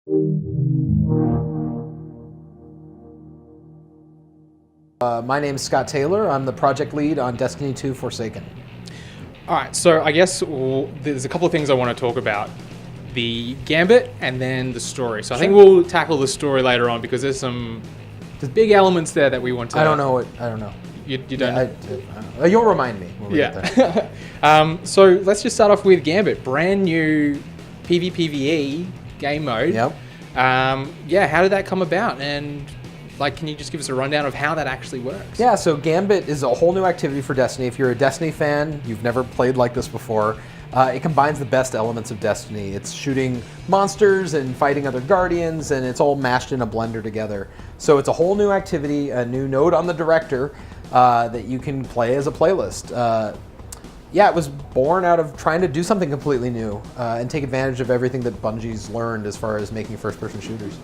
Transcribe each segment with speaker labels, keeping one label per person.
Speaker 1: My name is Scott Taylor. I'm the project lead on Destiny 2 Forsaken.
Speaker 2: All right, so I guess there's a couple of things I want to talk about. The Gambit and then the story. So I think we'll tackle the story later on because there's big elements there that we want to...
Speaker 1: I don't know.
Speaker 2: You don't know?
Speaker 1: You'll remind me when we get there.
Speaker 2: So let's just start off with Gambit. Brand new PvPvE game mode.
Speaker 1: Yep.
Speaker 2: How did that come about? And can you just give us a rundown of how that actually works?
Speaker 1: Yeah, so Gambit is a whole new activity for Destiny. If you're a Destiny fan, you've never played like this before, it combines the best elements of Destiny. It's shooting monsters and fighting other Guardians, and it's all mashed in a blender together. So it's a whole new activity, a new node on the director that you can play as a playlist. It was born out of trying to do something completely new and take advantage of everything that Bungie's learned as far as making first-person shooters.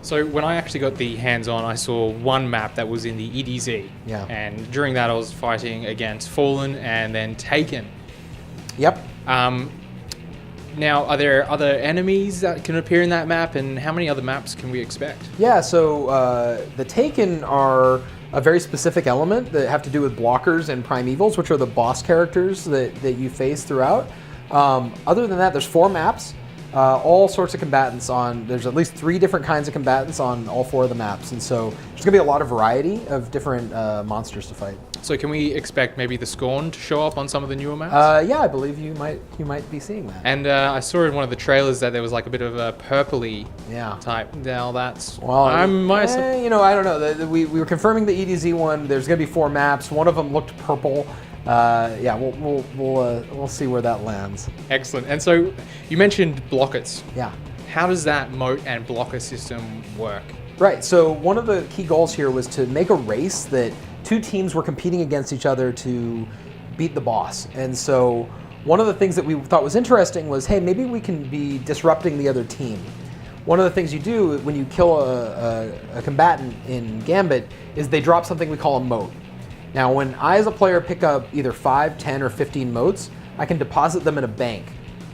Speaker 2: So when I actually got the hands-on, I saw one map that was in the EDZ.
Speaker 1: Yeah.
Speaker 2: And during that, I was fighting against Fallen and then Taken.
Speaker 1: Yep.
Speaker 2: Now, are there other enemies that can appear in that map, and how many other maps can we expect?
Speaker 1: Yeah, so the Taken are a very specific element that have to do with blockers and primevals, which are the boss characters that you face throughout. Other than that, there's 4 maps, all sorts of combatants there's at least 3 different kinds of combatants on all 4 of the maps, and so there's gonna be a lot of variety of different monsters to fight.
Speaker 2: So can we expect maybe the Scorn to show up on some of the newer maps?
Speaker 1: Yeah, I believe you might be seeing that.
Speaker 2: And I saw in one of the trailers that there was a bit of a purpley type. Now that's...
Speaker 1: I don't know. We were confirming the EDZ one. There's going to be 4 maps. One of them looked purple. We'll see where that lands.
Speaker 2: Excellent. And so you mentioned blockers.
Speaker 1: Yeah.
Speaker 2: How does that moat and blocker system work?
Speaker 1: Right. So one of the key goals here was to make a race that 2 teams were competing against each other to beat the boss. And so one of the things that we thought was interesting was, hey, maybe we can be disrupting the other team. One of the things you do when you kill a combatant in Gambit is they drop something we call a moat. Now, when I as a player pick up either 5, 10, or 15 moats, I can deposit them in a bank.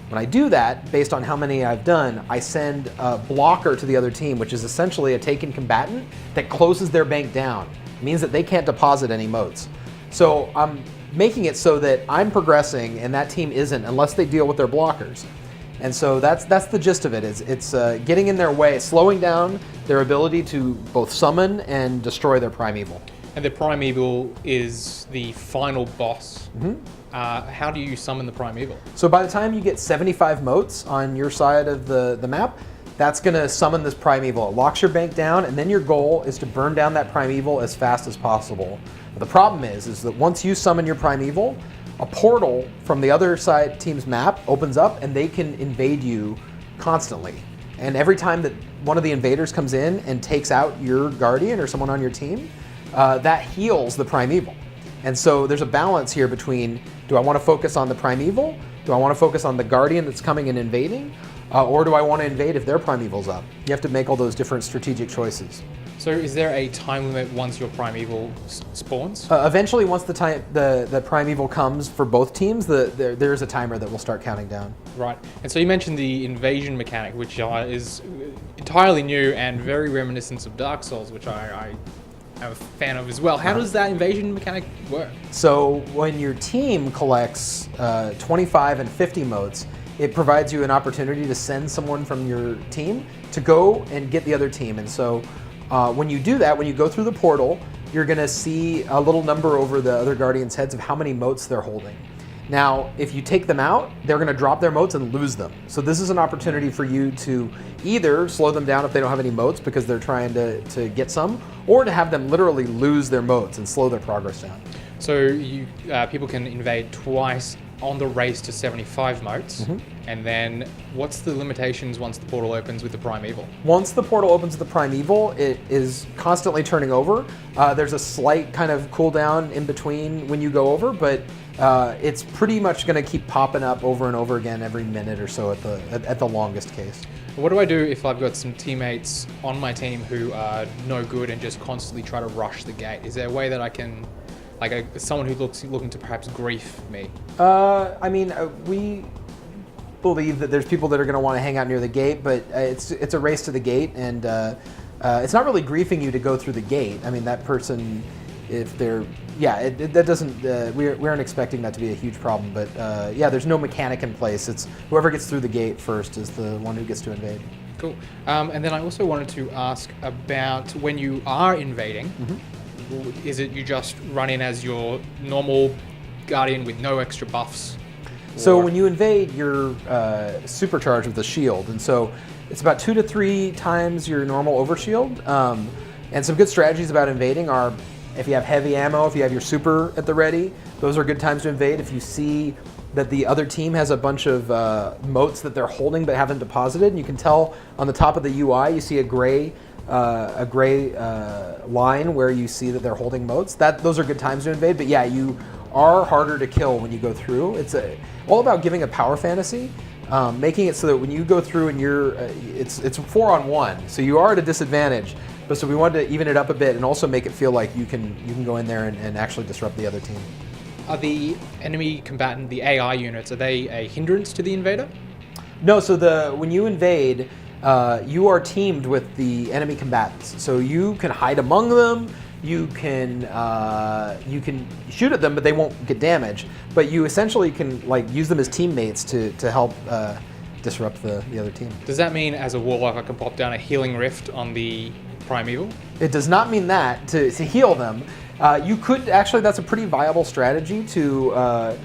Speaker 1: When I do that, based on how many I've done, I send a blocker to the other team, which is essentially a taken combatant that closes their bank down. It means that they can't deposit any moats. So I'm making it so that I'm progressing and that team isn't unless they deal with their blockers. And so that's the gist of it. It's getting in their way, slowing down their ability to both summon and destroy their primeval.
Speaker 2: And the primeval is the final boss. Mm-hmm. How do you summon the primeval?
Speaker 1: So by the time you get 75 moats on your side of the map, that's going to summon this primeval. It locks your bank down, and then your goal is to burn down that primeval as fast as possible. But the problem is that once you summon your primeval, a portal from the other side team's map opens up, and they can invade you constantly. And every time that one of the invaders comes in and takes out your guardian or someone on your team, that heals the primeval. And so there's a balance here between, do I want to focus on the primeval? Do I want to focus on the guardian that's coming and invading? Or do I want to invade if their primeval's up? You have to make all those different strategic choices.
Speaker 2: So is there a time limit once your primeval spawns?
Speaker 1: Eventually, once the primeval comes for both teams, there's a timer that will start counting down.
Speaker 2: Right. And so you mentioned the invasion mechanic, which is entirely new and very reminiscent of Dark Souls, which I am a fan of as well. How does that invasion mechanic work?
Speaker 1: So when your team collects 25 and 50 moats, it provides you an opportunity to send someone from your team to go and get the other team. And so when you do that, when you go through the portal, you're going to see a little number over the other Guardians' heads of how many moats they're holding. Now, if you take them out, they're going to drop their moats and lose them. So this is an opportunity for you to either slow them down if they don't have any moats because they're trying to get some, or to have them literally lose their moats and slow their progress down.
Speaker 2: So people can invade twice on the race to 75 moats, and then what's the limitations once the portal opens with the primeval?
Speaker 1: Once the portal opens with the primeval, it is constantly turning over. There's a slight kind of cooldown in between when you go over, but it's pretty much going to keep popping up over and over again every minute or so at the longest case.
Speaker 2: What do I do if I've got some teammates on my team who are no good and just constantly try to rush the gate? Is there a way that I can, someone who looking to perhaps grief me?
Speaker 1: believe that there's people that are going to want to hang out near the gate, but it's a race to the gate, and it's not really griefing you to go through the gate. I mean, that person, if they're, that doesn't, we aren't expecting that to be a huge problem, but there's no mechanic in place. It's whoever gets through the gate first is the one who gets to invade.
Speaker 2: Cool. And then I also wanted to ask about when you are invading, is it you just run in as your normal Guardian with no extra buffs?
Speaker 1: So when you invade, you're supercharged with a shield, and so it's about 2 to 3 times your normal overshield. And some good strategies about invading are, if you have heavy ammo, if you have your super at the ready, those are good times to invade. If you see that the other team has a bunch of motes that they're holding but haven't deposited, and you can tell on the top of the UI, you see a gray line where you see that they're holding motes. Those are good times to invade, but yeah, you are harder to kill when you go through. It's all about giving a power fantasy, making it so that when you go through and you're, it's 4-on-1, so you are at a disadvantage. But so we wanted to even it up a bit and also make it feel like you can go in there and actually disrupt the other team.
Speaker 2: Are the enemy combatant, the AI units, are they a hindrance to the invader?
Speaker 1: No, so when you invade, you are teamed with the enemy combatants. So you can hide among them, you can shoot at them, but they won't get damage. But you essentially can use them as teammates to help disrupt the other team.
Speaker 2: Does that mean as a warlock I can pop down a healing rift on the primeval?
Speaker 1: It does not mean that to heal them. You could actually, that's a pretty viable strategy to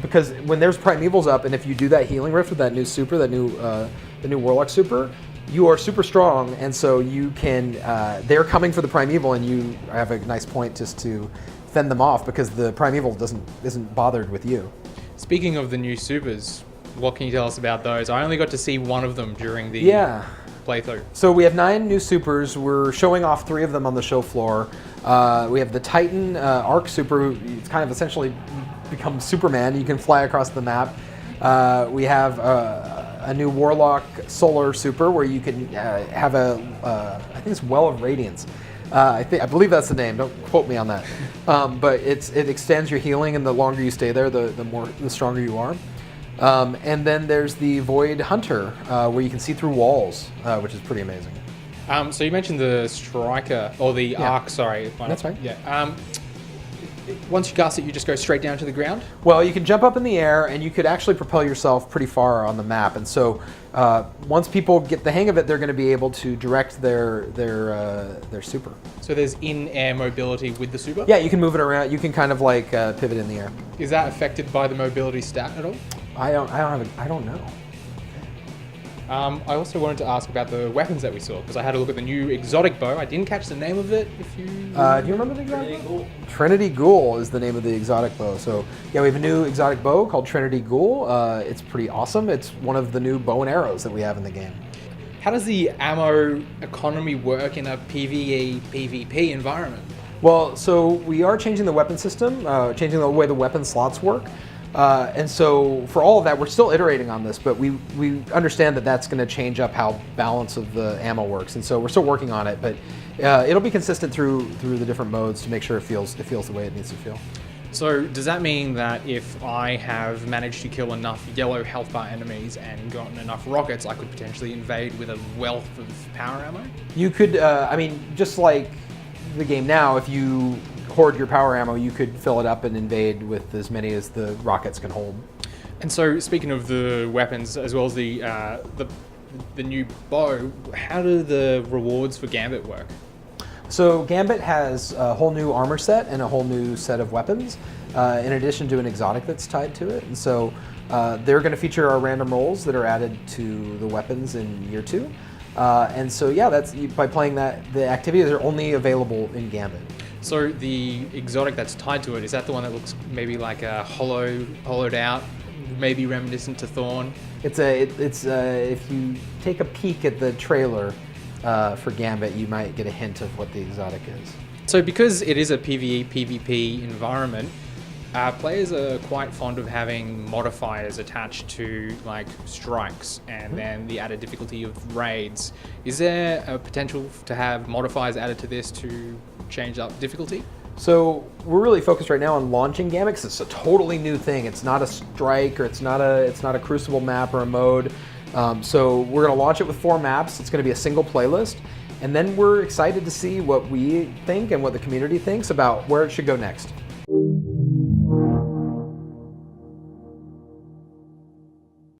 Speaker 1: because when there's primevals up, and if you do that healing rift with that new super, the new warlock super, you are super strong, and so you can. They're coming for the primeval, and you have a nice point just to fend them off because the primeval isn't bothered with you.
Speaker 2: Speaking of the new supers, what can you tell us about those? I only got to see one of them during the playthrough.
Speaker 1: So we have 9 new supers. We're showing off 3 of them on the show floor. We have the Titan Arc super. It's kind of essentially become Superman. You can fly across the map. We have a new Warlock Solar super where you can have I think it's Well of Radiance. I believe that's the name. Don't quote me on that. But it extends your healing, and the longer you stay there, the stronger you are. And then there's the Void Hunter, where you can see through walls, which is pretty amazing.
Speaker 2: So you mentioned the Striker, or the Arc, sorry.
Speaker 1: That's right.
Speaker 2: Yeah. Once you cast it, you just go straight down to the ground?
Speaker 1: Well, you can jump up in the air, and you could actually propel yourself pretty far on the map. And so once people get the hang of it, they're going to be able to direct their super.
Speaker 2: So there's in-air mobility with the super?
Speaker 1: Yeah, you can move it around. You can kind of pivot in the air.
Speaker 2: Is that affected by the mobility stat at all?
Speaker 1: I don't know.
Speaker 2: I also wanted to ask about the weapons that we saw, because I had a look at the new exotic bow. I didn't catch the name of it. Do you
Speaker 1: remember the exotic bow? Trinity Ghoul is the name of the exotic bow. So yeah, we have a new exotic bow called Trinity Ghoul. It's pretty awesome. It's one of the new bow and arrows that we have in the game.
Speaker 2: How does the ammo economy work in a PvE, PvP environment?
Speaker 1: Well, so we are changing the weapon system, changing the way the weapon slots work. And so for all of that, we're still iterating on this, but we understand that that's going to change up how balance of the ammo works. And so we're still working on it, but it'll be consistent through the different modes to make sure it feels the way it needs to feel.
Speaker 2: So does that mean that if I have managed to kill enough yellow health bar enemies and gotten enough rockets, I could potentially invade with a wealth of power ammo? You could,
Speaker 1: just like the game now, if you hoard your power ammo, you could fill it up and invade with as many as the rockets can hold.
Speaker 2: And so, speaking of the weapons as well as the new bow, how do the rewards for Gambit work?
Speaker 1: So Gambit has a whole new armor set and a whole new set of weapons, in addition to an exotic that's tied to it. And so they're going to feature our random rolls that are added to the weapons in year 2. And so yeah, that's by playing that. The activities are only available in Gambit.
Speaker 2: So the exotic that's tied to it, is that the one that looks maybe like a hollowed out, maybe reminiscent to Thorn?
Speaker 1: It's if you take a peek at the trailer for Gambit, you might get a hint of what the exotic is.
Speaker 2: So because it is a PvE, PvP environment, players are quite fond of having modifiers attached to like strikes and then the added difficulty of raids. Is there a potential to have modifiers added to this to change up difficulty?
Speaker 1: So we're really focused right now on launching Gambit 'cause it's a totally new thing. It's not a strike, or it's not a Crucible map or a mode. So we're going to launch it with 4 maps. It's going to be a single playlist. And then we're excited to see what we think and what the community thinks about where it should go next.